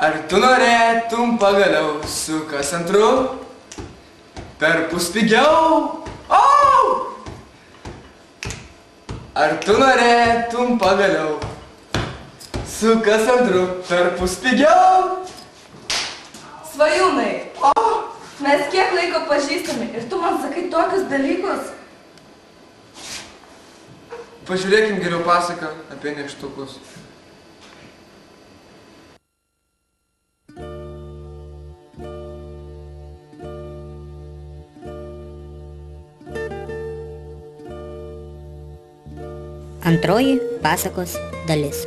Ar tu norėtum pagaliau su kas antru? Perpus pigiau. Ar tu norėtum pagaliau su kas antru? Perpus pigiau. Svajūnai, mes kiek laiko pažįstami ir tu man sakai tokius dalykus? Pažiūrėkim geriau pasaką apie nykštukus. Antroji pasakos dalis.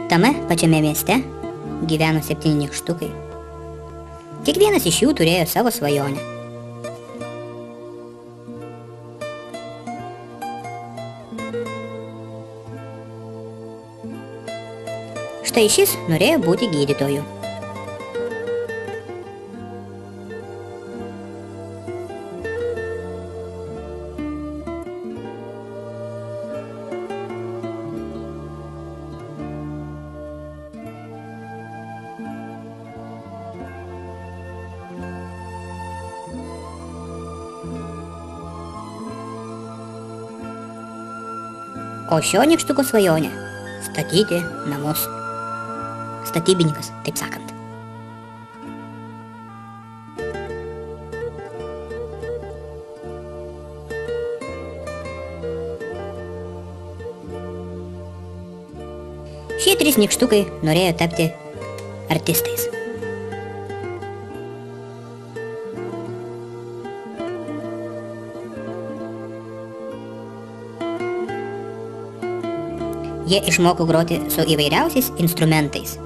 Tame pačiame mieste gyveno 7 nykštukai. Kiekvienas iš jų turėjo savo svajonę. Štai šis norėjo būti gydytoju. O šio nykštuko svajonė – statyti namus. Statybininkas, taip sakant. Šie 3 nykštukai norėjo tapti artistais. Jie išmoko groti su įvairiausiais instrumentais.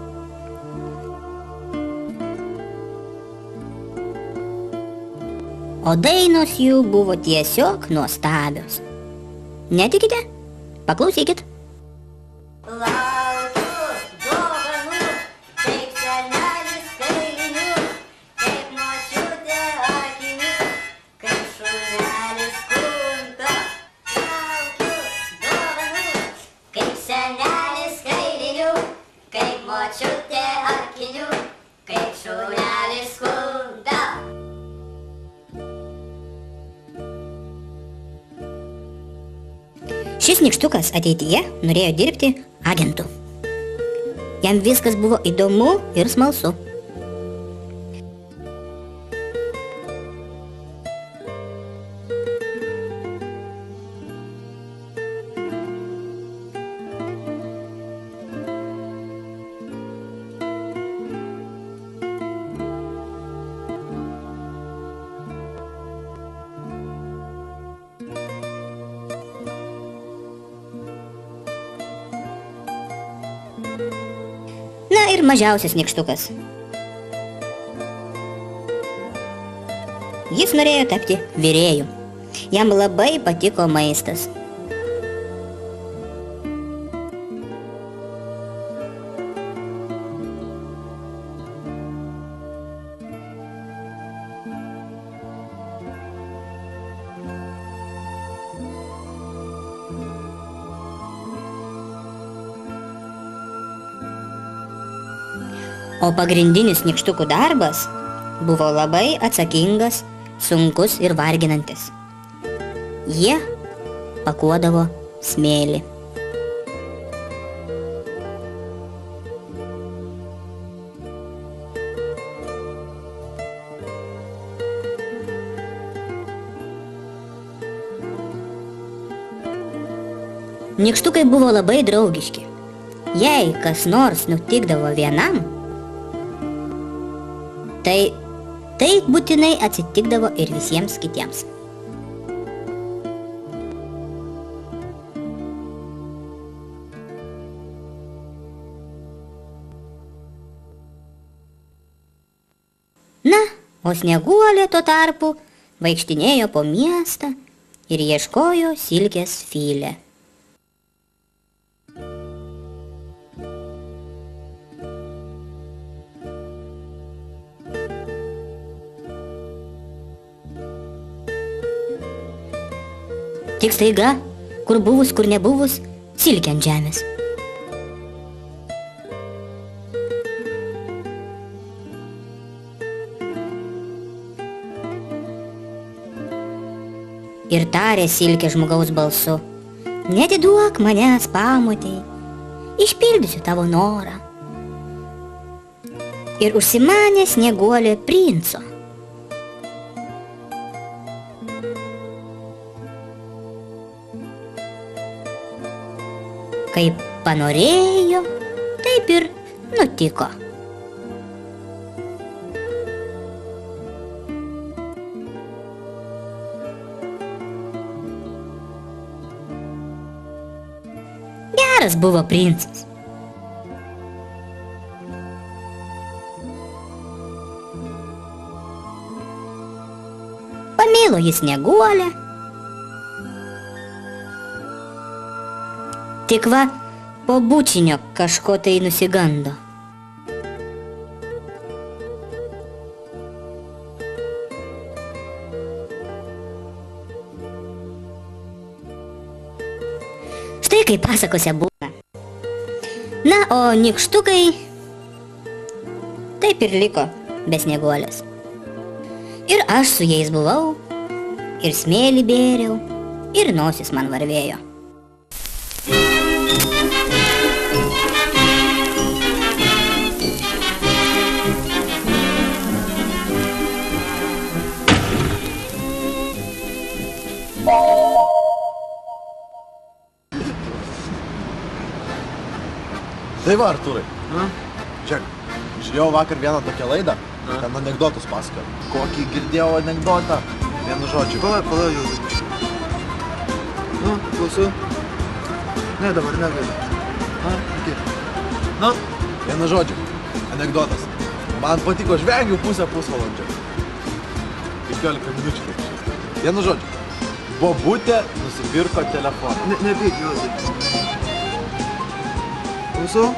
O dainos jų buvo tiesiog nuostabios. Netikite? Paklausykit. Laukiu dovanų, kaip senelis kailinių, kaip močiutė akinių, kaip šunelis kunto. Laukiu dovanų, kaip senelis kailinių, kaip močiutė akinių, kaip šunelis kunto. Šis nykštukas ateityje norėjo dirbti agentu. Jam viskas buvo įdomu ir smalsu. Na ir mažiausias nykštukas. Jis norėjo tapti virėju. Jam labai patiko maistas. O pagrindinis nykštukų darbas buvo labai atsakingas, sunkus ir varginantis. Jie pakuodavo smėlį. Nykštukai buvo labai draugiški. Jei kas nors nutikdavo vienam, tai būtinai atsitikdavo ir visiems kitiems. Na, o Snieguolė tuo tarpu vaikštinėjo po miestą ir ieškojo silkės Filę. Tik staiga, kur buvus, kur nebuvus, silkė ant žemės. Ir tarė silkė žmogaus balsu: "Neatiduok manęs pamotei, išpildysiu tavo norą." Ir užsimanė Snieguolė princo. Kaip panorėjo, taip ir nutiko. Geras buvo princas. Pamilo jis Snieguolę. Tik va, po bučinio kažko tai nusigando. Štai kaip pasakose būna. Na, o nykštukai taip ir liko be Snieguolės. Ir aš su jais buvau, ir smėlį bėriau, ir nosis man varvėjo. Tai va, Artūrai. Žiūrėk, žiūrėjau vakar vieną tokią laidą, ten anekdotus pasakojo. Kokį girdėjau anekdotą? Vienu žodžiu. Pala, Juozai. Nu, klausau. Ne, dabar negaliu. Iki. Nu, Vienu žodžiu. Anekdotas. Man patiko, žvengiau pusvalandžio. 15 minučių. Vienu žodžiu. Bobutė nusipirko telefoną. nepyk, Juozai. Klausau?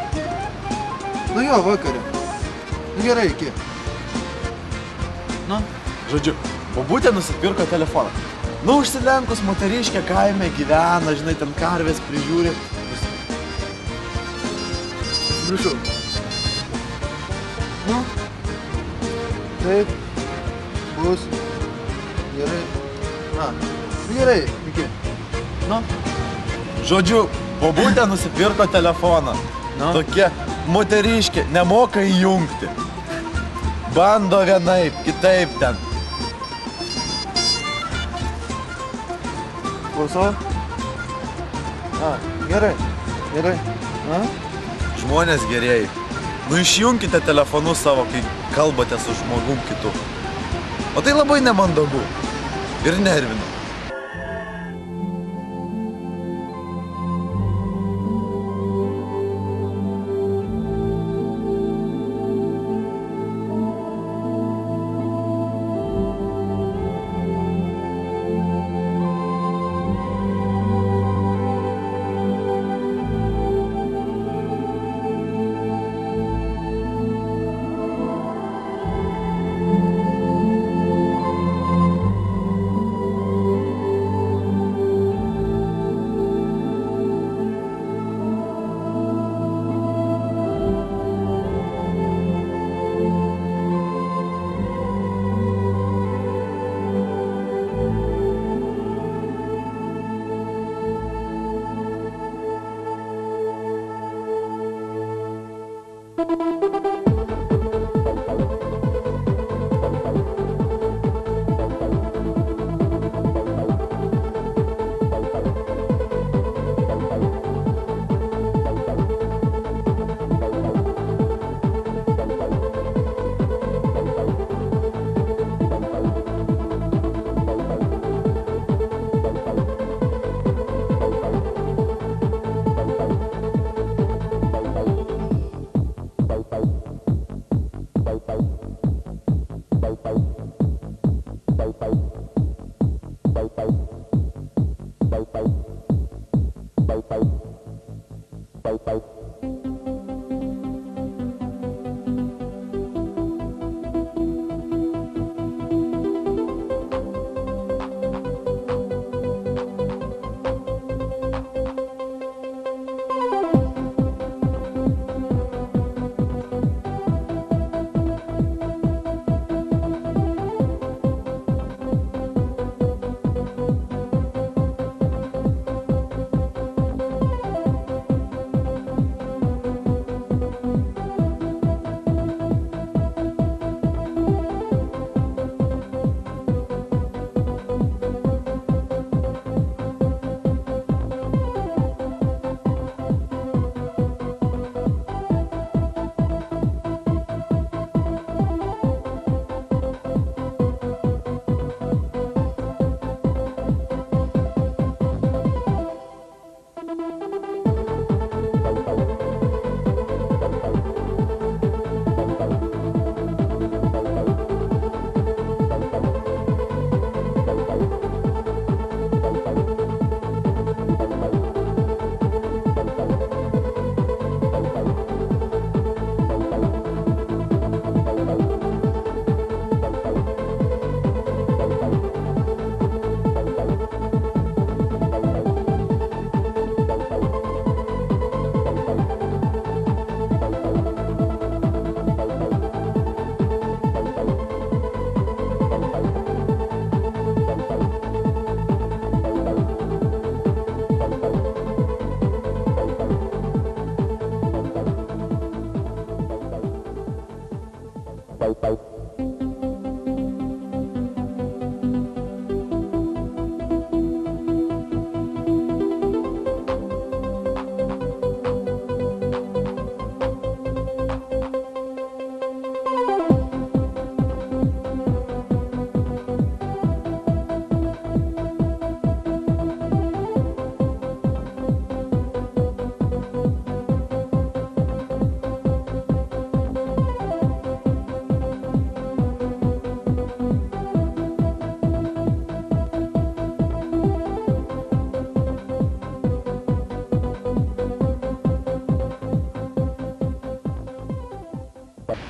Nu jo, vakarė. Nu gerai, iki. Nu, Žodžiu, bobutė nusipirko telefoną. Nu, užsilenkus moteriškė kaime gyvena, žinai, ten karvės prižiūri. prašau. Nu, taip, bus. Gerai. Gerai, iki. Nu, Žodžiu, bobutė nusipirko telefoną. Nu? Tokia moteriškė, nemoka įjungti. Bando vienaip, kitaip ten. klausau. Gerai, gerai. Žmonės gerieji. Nu išjunkite telefonus savo, kai kalbate su žmogum kitu. O tai labai nemandagu. Ir nervina.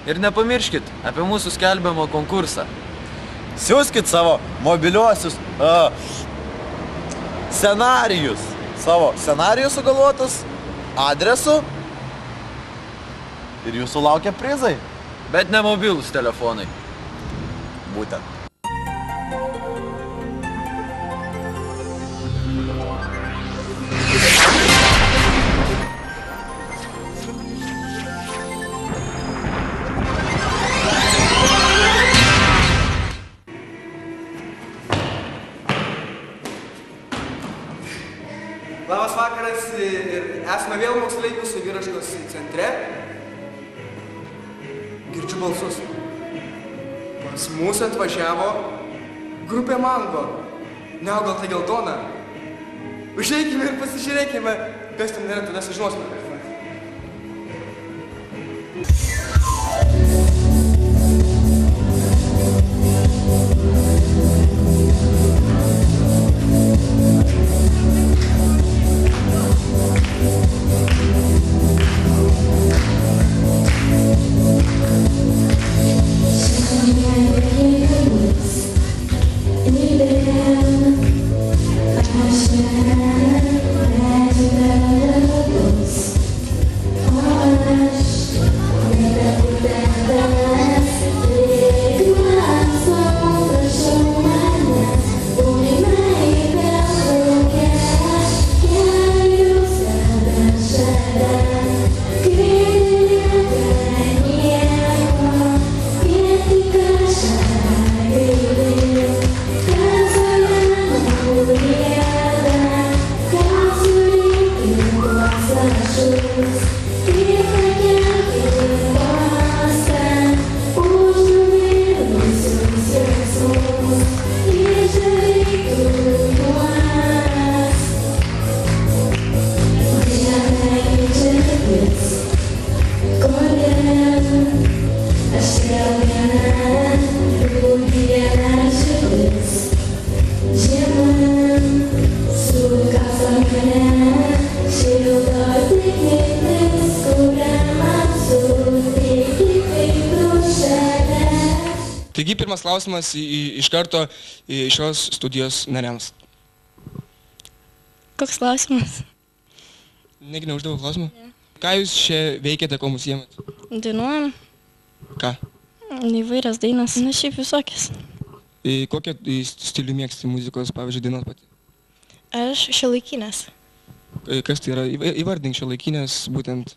Ir nepamirškit apie mūsų skelbiamą konkursą. Siųskit savo mobiliuosius scenarijus. Savo scenarijus sugalvotus adresu. Ir jūsų laukia prizai. Bet ne mobilūs telefonai. Būtent. Labas vakaras ir esame vėl moksleivių saviraiškos centre. Girdžiu balsus. Pas mūsų atvažiavo grupė Mango. Ne, o gal tai Geltona. Užeikime ir pasižiūrėkime, kas ten yra, tada sužinosime. Taigi pirmas klausimas iš karto šios studijos nariams. Koks klausimas? Negi neuždavau klausimą? Ką jūs čia veikiate, ko mus ėmėt? Dainuojam. Ką? Įvairias dainas, na šiaip visokias. Kokią stilių mėgsti muzikos, pavyzdžiui, dainos pati? Aš šiuolaikinės. Kas tai yra? Įvardink šiuolaikinės būtent.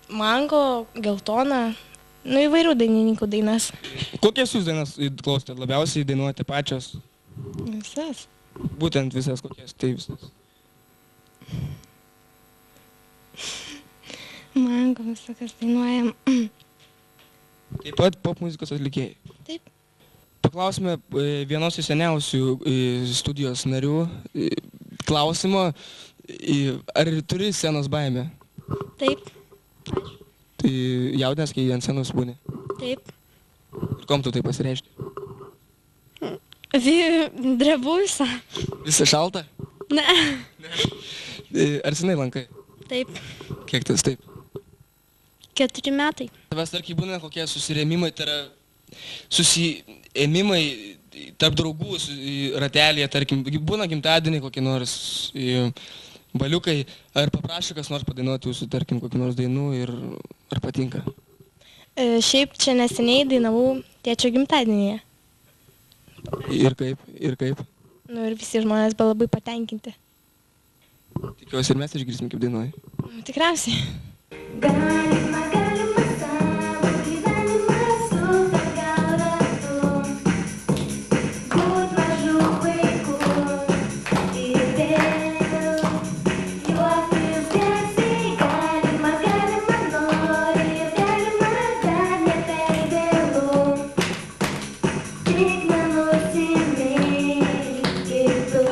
Mango, Geltona. Įvairių dainininkų dainas. Kokias jūs dainas klausėte? Labiausiai dainuojate pačios? Visas. Būtent visas, kokias, tai visas. Mango visokas dainuojam. Taip pat pop muzikos atlikėjai. Taip. Paklausime vienos iš seniausių studijos narių klausimo. Ar turi scenos baimę? Taip. Tai jaudinės, kai ant scenos būni? Taip. Ir kom tu tai pasireiškia? Drebu visą. Visą šaltą? Ne. Ar senai lankai? Taip. Kiek tas taip? 4 metai. Tavęs, tarkim, būna kokie susirėmimai, tai yra susiėmimai tarp draugų ratelėje, tarkim, būna gimtadieniai kokie nors baliukai, ar paprašė kas nors padainuoti jūsų, tarkim, kokį nors dainų ir ar patinka? Šiaip čia neseniai dainavau tėčio gimtadienyje. Ir kaip? Ir kaip? Ir visi žmonės buvo labai patenkinti. Tikiuosi ir mes išgirsim, kaip dainuoji. Tikriausiai. Galima savo gyvenimą super gal ratu, būt mažų vaikų ir vėl juoktis garsiai. Galima nori ir galima dar ne per vėlu, tik nenusimink kitų.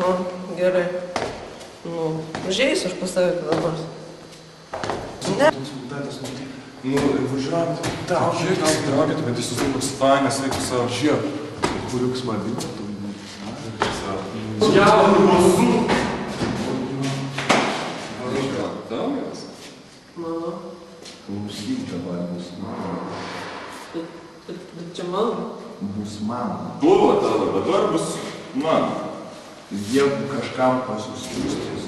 Aha, gerai. Nu, užėjus aš pas tave kada nors. Ne. Ну, važiuojam. Так, žiūrėkit, bet jis susaukas fainės, reikia savo. Žiūrėk, kuriuks man vyko, tu ne. Mano. Klausyk dabar, bus mano. Bet čia mano. Bus mano. Buvo tavo, bet dabar bus man. Jeigu kažkam pasiskūstis,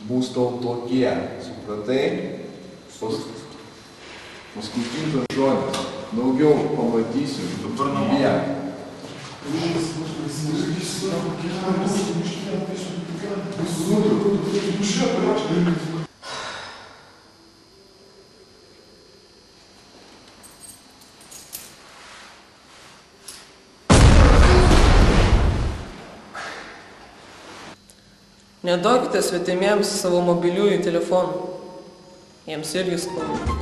bus tau tokie, supratai? Paskutintas žodis. Daugiau pamatysiu. Dabar namo. Neduokite svetimiems savo mobiliųjų telefonų. Jiems irgi skauda.